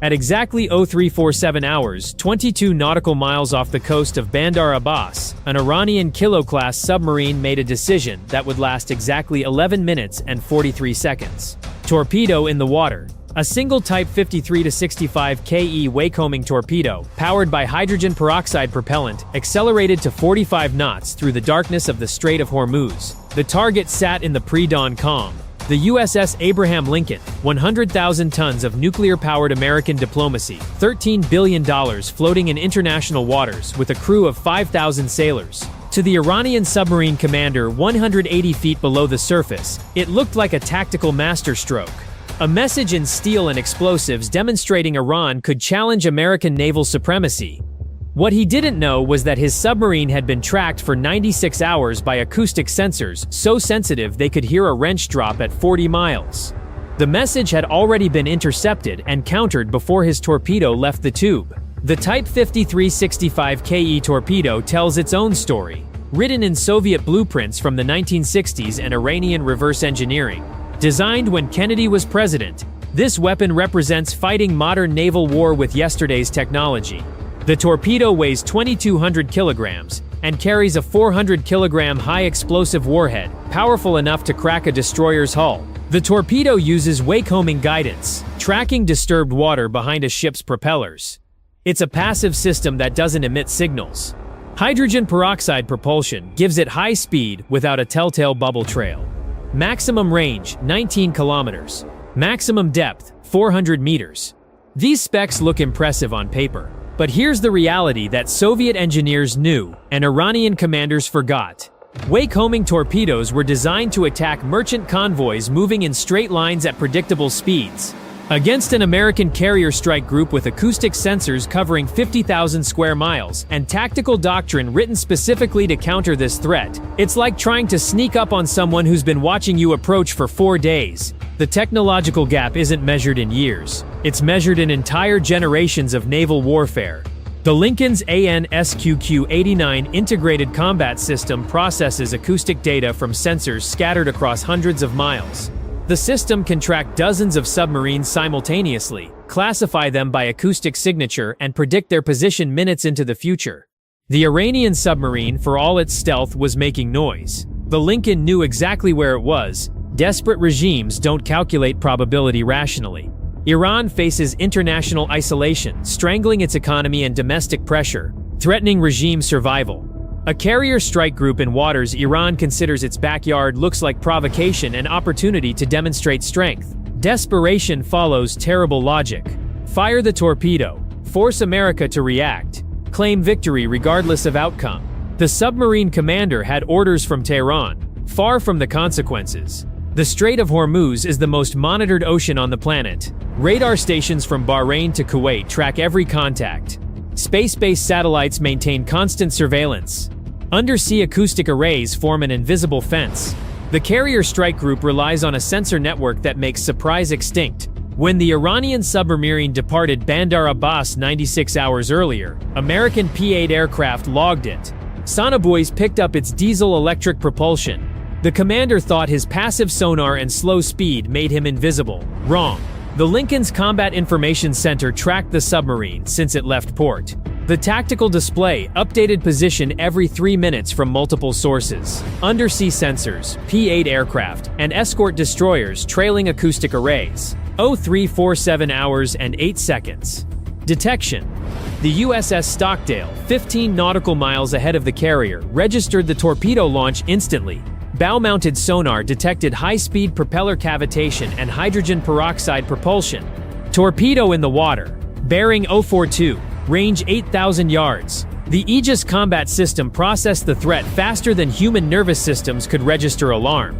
At exactly 0347 hours, 22 nautical miles off the coast of Bandar Abbas, an Iranian Kilo-class submarine made a decision that would last exactly 11 minutes and 43 seconds. Torpedo in the water. A single Type 53-65 KE waycoming torpedo, powered by hydrogen peroxide propellant, accelerated to 45 knots through the darkness of the Strait of Hormuz. The target sat in the pre-dawn calm. The USS Abraham Lincoln, 100,000 tons of nuclear-powered American diplomacy, $13 billion floating in international waters with a crew of 5,000 sailors. To the Iranian submarine commander 180 feet below the surface, it looked like a tactical masterstroke. A message in steel and explosives demonstrating Iran could challenge American naval supremacy. What he didn't know was that his submarine had been tracked for 96 hours by acoustic sensors so sensitive they could hear a wrench drop at 40 miles. The message had already been intercepted and countered before his torpedo left the tube. The Type 53-65 KE torpedo tells its own story, written in Soviet blueprints from the 1960s and Iranian reverse engineering. Designed when Kennedy was president, this weapon represents fighting modern naval war with yesterday's technology. The torpedo weighs 2,200 kilograms and carries a 400-kilogram high-explosive warhead, powerful enough to crack a destroyer's hull. The torpedo uses waycoming guidance, tracking disturbed water behind a ship's propellers. It's a passive system that doesn't emit signals. Hydrogen peroxide propulsion gives it high speed without a telltale bubble trail. Maximum range, 19 kilometers. Maximum depth, 400 meters. These specs look impressive on paper. But here's the reality that Soviet engineers knew and Iranian commanders forgot. Waycoming torpedoes were designed to attack merchant convoys moving in straight lines at predictable speeds. Against an American carrier strike group with acoustic sensors covering 50,000 square miles and tactical doctrine written specifically to counter this threat, it's like trying to sneak up on someone who's been watching you approach for 4 days. The technological gap isn't measured in years. It's measured in entire generations of naval warfare. The Lincoln's AN/SQQ-89 integrated combat system processes acoustic data from sensors scattered across hundreds of miles. The system can track dozens of submarines simultaneously, classify them by acoustic signature, and predict their position minutes into the future. The Iranian submarine, for all its stealth, was making noise. The Lincoln knew exactly where it was. Desperate regimes don't calculate probability rationally. Iran faces international isolation, strangling its economy and domestic pressure, threatening regime survival. A carrier strike group in waters Iran considers its backyard looks like provocation and opportunity to demonstrate strength. Desperation follows terrible logic. Fire the torpedo. Force America to react. Claim victory regardless of outcome. The submarine commander had orders from Tehran, far from the consequences. The Strait of Hormuz is the most monitored ocean on the planet. Radar stations from Bahrain to Kuwait track every contact. Space-based satellites maintain constant surveillance. Undersea acoustic arrays form an invisible fence. The carrier strike group relies on a sensor network that makes surprise extinct. When the Iranian submarine departed Bandar Abbas 96 hours earlier, American P-8 aircraft logged it. Sonobuoys picked up its diesel-electric propulsion. The commander thought his passive sonar and slow speed made him invisible. Wrong. The Lincoln's Combat Information Center tracked the submarine since it left port. The tactical display updated position every 3 minutes from multiple sources. Undersea sensors, P-8 aircraft, and escort destroyers trailing acoustic arrays. 0347 hours and 8 seconds. Detection. The USS Stockdale, 15 nautical miles ahead of the carrier, registered the torpedo launch instantly. Bow-mounted sonar detected high-speed propeller cavitation and hydrogen peroxide propulsion. Torpedo in the water. Bearing 042. Range 8,000 yards. The Aegis combat system processed the threat faster than human nervous systems could register alarm.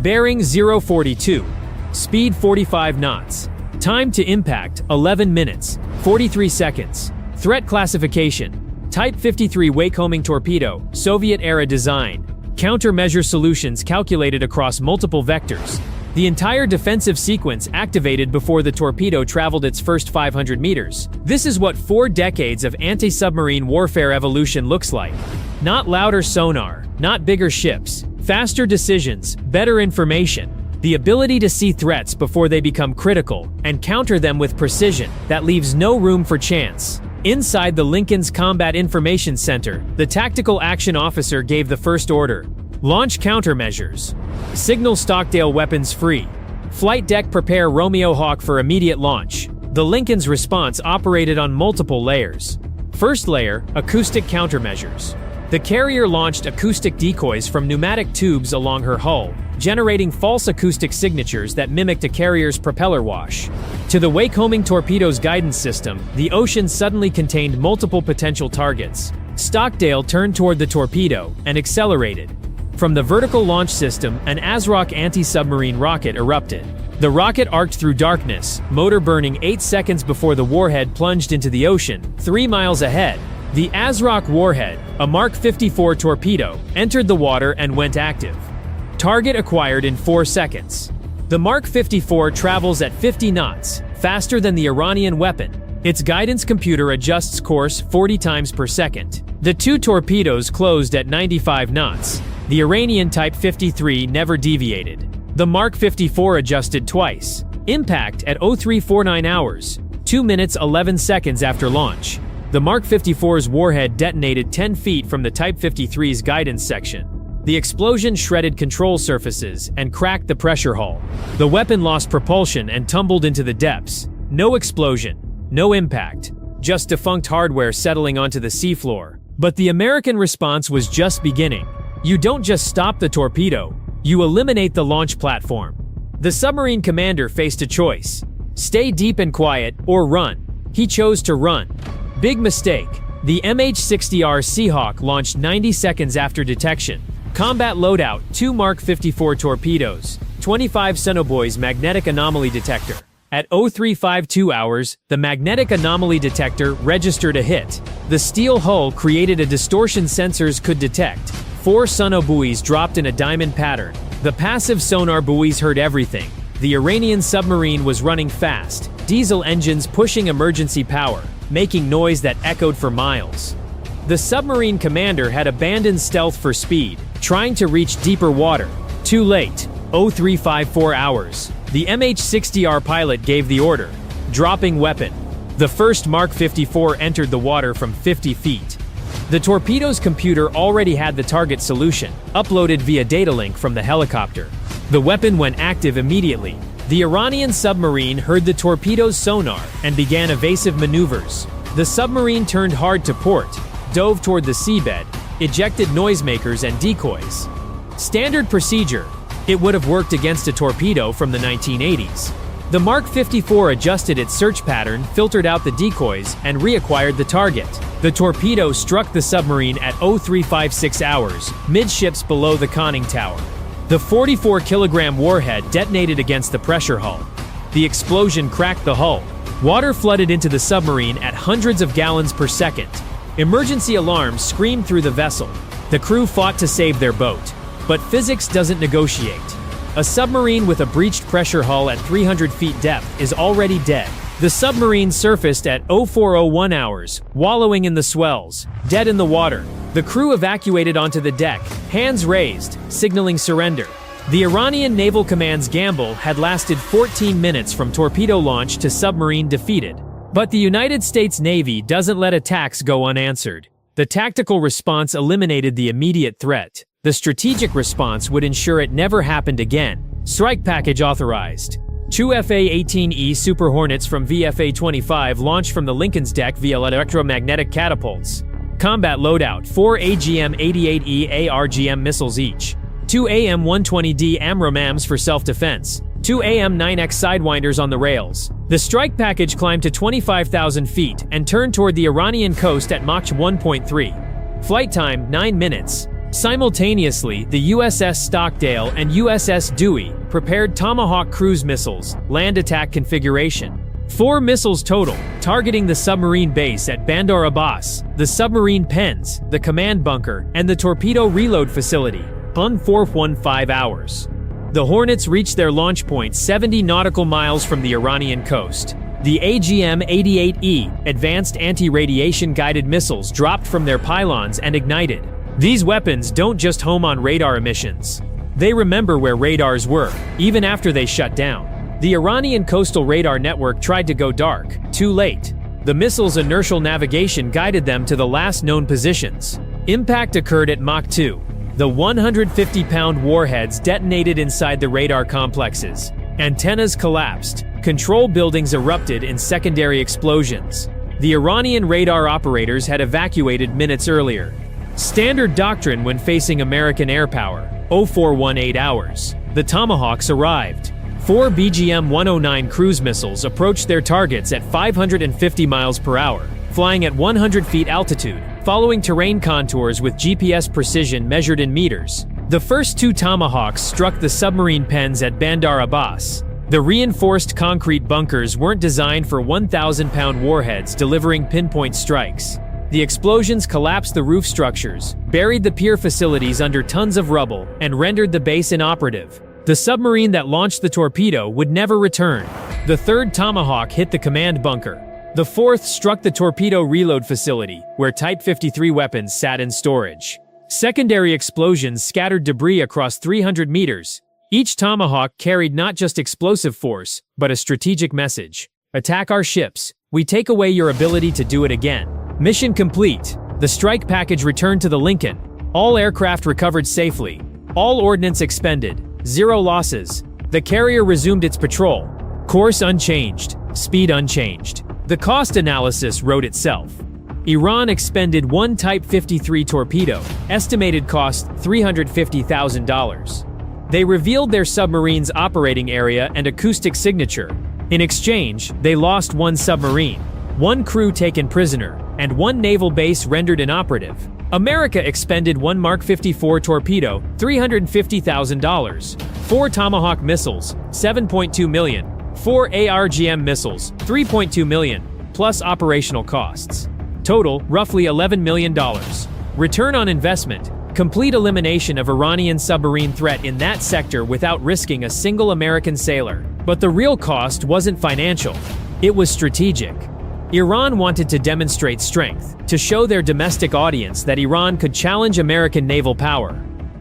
Bearing 042. Speed 45 knots. Time to impact 11 minutes, 43 seconds. Threat classification. Type 53 waycoming torpedo, Soviet-era design. Countermeasure solutions calculated across multiple vectors. The entire defensive sequence activated before the torpedo traveled its first 500 meters. This is what 4 decades of anti-submarine warfare evolution looks like. Not louder sonar, not bigger ships, faster decisions, better information. the ability to see threats before they become critical and counter them with precision that leaves no room for chance. Inside the Lincoln's Combat Information Center, the tactical action officer gave the first order. Launch countermeasures. Signal Stockdale weapons free. Flight deck prepare Romeo Hawk for immediate launch. The Lincoln's response operated on multiple layers. First layer, acoustic countermeasures. The carrier launched acoustic decoys from pneumatic tubes along her hull, generating false acoustic signatures that mimicked a carrier's propeller wash. To the wake-homing torpedo's guidance system, the ocean suddenly contained multiple potential targets. Stockdale turned toward the torpedo and accelerated. From the vertical launch system, an ASROC anti-submarine rocket erupted. The rocket arced through darkness, motor burning 8 seconds before the warhead plunged into the ocean, 3 miles ahead. The ASROC warhead, a Mark 54 torpedo, entered the water and went active. Target acquired in 4 seconds. The Mark 54 travels at 50 knots, faster than the Iranian weapon. Its guidance computer adjusts course 40 times per second. The two torpedoes closed at 95 knots. The Iranian Type 53 never deviated. The Mark 54 adjusted twice. Impact at 0349 hours, 2 minutes 11 seconds after launch. The Mark 54's warhead detonated 10 feet from the Type 53's guidance section. The explosion shredded control surfaces and cracked the pressure hull. The weapon lost propulsion and tumbled into the depths. No explosion, no impact, just defunct hardware settling onto the seafloor. But the American response was just beginning. You don't just stop the torpedo, you eliminate the launch platform. The submarine commander faced a choice: stay deep and quiet or run. He chose to run. Big mistake. The MH-60R Seahawk launched 90 seconds after detection. Combat loadout: 2 Mark 54 torpedoes, 25 Sonobuoys magnetic anomaly detector. At 0352 hours, the magnetic anomaly detector registered a hit. The steel hull created a distortion sensors could detect. 4 sonobuoys dropped in a diamond pattern. The passive sonar buoys heard everything. The Iranian submarine was running fast, diesel engines pushing emergency power, making noise that echoed for miles. The submarine commander had abandoned stealth for speed, trying to reach deeper water. Too late. 0354 hours. The MH-60R pilot gave the order. Dropping weapon. The first Mark 54 entered the water from 50 feet. The torpedo's computer already had the target solution, uploaded via data link from the helicopter. The weapon went active immediately. The Iranian submarine heard the torpedo's sonar and began evasive maneuvers. The submarine turned hard to port, dove toward the seabed, ejected noisemakers and decoys. Standard procedure. It would have worked against a torpedo from the 1980s. The Mark 54 adjusted its search pattern, filtered out the decoys, and reacquired the target. The torpedo struck the submarine at 0356 hours, midships below the conning tower. The 44-kilogram warhead detonated against the pressure hull. The explosion cracked the hull. Water flooded into the submarine at hundreds of gallons per second. Emergency alarms screamed through the vessel. The crew fought to save their boat. But physics doesn't negotiate. A submarine with a breached pressure hull at 300 feet depth is already dead. The submarine surfaced at 0401 hours, wallowing in the swells, dead in the water. The crew evacuated onto the deck, hands raised, signaling surrender. The Iranian Naval Command's gamble had lasted 14 minutes from torpedo launch to submarine defeated. But the United States Navy doesn't let attacks go unanswered. The tactical response eliminated the immediate threat. The strategic response would ensure it never happened again. Strike package authorized. Two FA-18E Super Hornets from VFA-25 launched from the Lincoln's deck via electromagnetic catapults. Combat loadout: 4 AGM-88E ARGM missiles each. 2 AM-120D AMRAAMs for self-defense. 2 AM-9X Sidewinders on the rails. The strike package climbed to 25,000 feet and turned toward the Iranian coast at Mach 1.3. Flight time: 9 minutes. Simultaneously, the USS Stockdale and USS Dewey prepared Tomahawk cruise missiles, land attack configuration. 4 missiles total, targeting the submarine base at Bandar Abbas, the submarine pens, the command bunker, and the torpedo reload facility. 0415 hours. The Hornets reached their launch point 70 nautical miles from the Iranian coast. The AGM-88E, advanced anti-radiation guided missiles, dropped from their pylons and ignited. These weapons don't just home on radar emissions. They remember where radars were, even after they shut down. The Iranian coastal radar network tried to go dark, too late. The missile's inertial navigation guided them to the last known positions. Impact occurred at Mach 2. The 150-pound warheads detonated inside the radar complexes. Antennas collapsed. Control buildings erupted in secondary explosions. The Iranian radar operators had evacuated minutes earlier. Standard doctrine when facing American air power. 0418 hours. The Tomahawks arrived. 4 BGM-109 cruise missiles approached their targets at 550 miles per hour, flying at 100 feet altitude, following terrain contours with GPS precision measured in meters. The first 2 Tomahawks struck the submarine pens at Bandar Abbas. The reinforced concrete bunkers weren't designed for 1,000-pound warheads delivering pinpoint strikes. The explosions collapsed the roof structures, buried the pier facilities under tons of rubble, and rendered the base inoperative. The submarine that launched the torpedo would never return. The 3rd Tomahawk hit the command bunker. The 4th struck the torpedo reload facility, where Type 53 weapons sat in storage. Secondary explosions scattered debris across 300 meters. Each Tomahawk carried not just explosive force, but a strategic message. Attack our ships. We take away your ability to do it again. Mission complete. The strike package returned to the Lincoln. All aircraft recovered safely. All ordnance expended. 0 losses. The carrier resumed its patrol. Course unchanged. Speed unchanged. The cost analysis wrote itself. Iran expended 1 Type 53 torpedo, estimated cost $350,000. They revealed their submarine's operating area and acoustic signature. In exchange, they lost 1 submarine, 1 crew taken prisoner, and 1 naval base rendered inoperative. America expended 1 Mark 54 torpedo, $350,000, 4 Tomahawk missiles, $7.2 million, 4 ARGM missiles, $3.2 million, plus operational costs. Total, roughly $11 million. Return on investment: complete elimination of Iranian submarine threat in that sector without risking a single American sailor. But the real cost wasn't financial. It was strategic. Iran wanted to demonstrate strength, to show their domestic audience that Iran could challenge American naval power.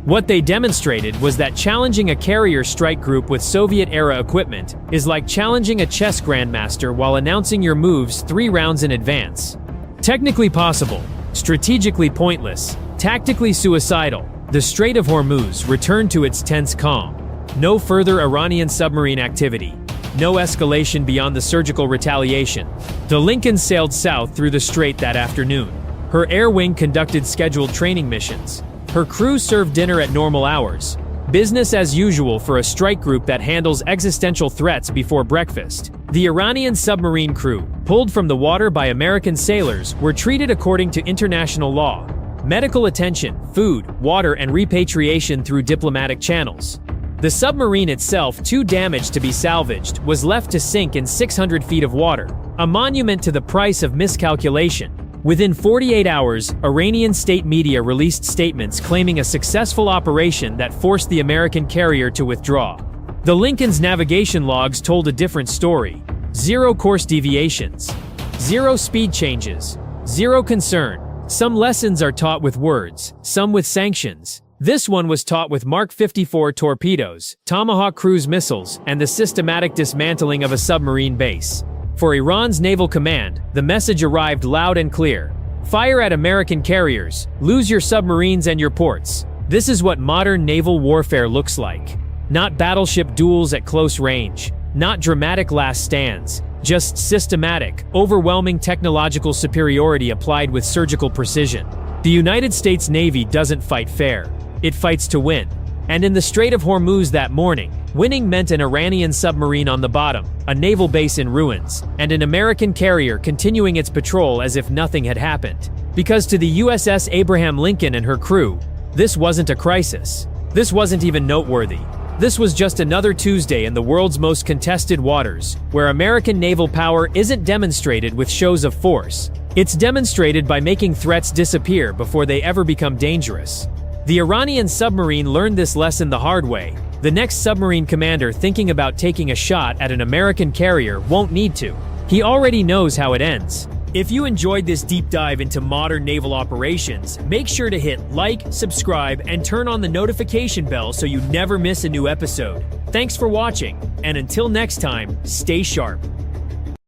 What they demonstrated was that challenging a carrier strike group with Soviet-era equipment is like challenging a chess grandmaster while announcing your moves 3 rounds in advance. Technically possible, strategically pointless, tactically suicidal, the Strait of Hormuz returned to its tense calm. No further Iranian submarine activity. No escalation beyond the surgical retaliation. The Lincoln sailed south through the strait that afternoon. Her air wing conducted scheduled training missions. Her crew served dinner at normal hours. Business as usual for a strike group that handles existential threats before breakfast. The Iranian submarine crew, pulled from the water by American sailors, were treated according to international law. Medical attention, food, water, and repatriation through diplomatic channels. The submarine itself, too damaged to be salvaged, was left to sink in 600 feet of water, a monument to the price of miscalculation. Within 48 hours, Iranian state media released statements claiming a successful operation that forced the American carrier to withdraw. The Lincoln's navigation logs told a different story. 0 course deviations. 0 speed changes. 0 concern. Some lessons are taught with words, some with sanctions. This one was taught with Mark 54 torpedoes, Tomahawk cruise missiles, and the systematic dismantling of a submarine base. For Iran's naval command, the message arrived loud and clear. Fire at American carriers, lose your submarines and your ports. This is what modern naval warfare looks like. Not battleship duels at close range, not dramatic last stands, just systematic, overwhelming technological superiority applied with surgical precision. The United States Navy doesn't fight fair. It fights to win. And in the Strait of Hormuz that morning, winning meant an Iranian submarine on the bottom, a naval base in ruins, and an American carrier continuing its patrol as if nothing had happened. Because to the USS Abraham Lincoln and her crew, this wasn't a crisis. This wasn't even noteworthy. This was just another Tuesday in the world's most contested waters, where American naval power isn't demonstrated with shows of force. It's demonstrated by making threats disappear before they ever become dangerous. The Iranian submarine learned this lesson the hard way. The next submarine commander thinking about taking a shot at an American carrier won't need to. He already knows how it ends. If you enjoyed this deep dive into modern naval operations, make sure to hit like, subscribe, and turn on the notification bell so you never miss a new episode. Thanks for watching, and until next time, stay sharp.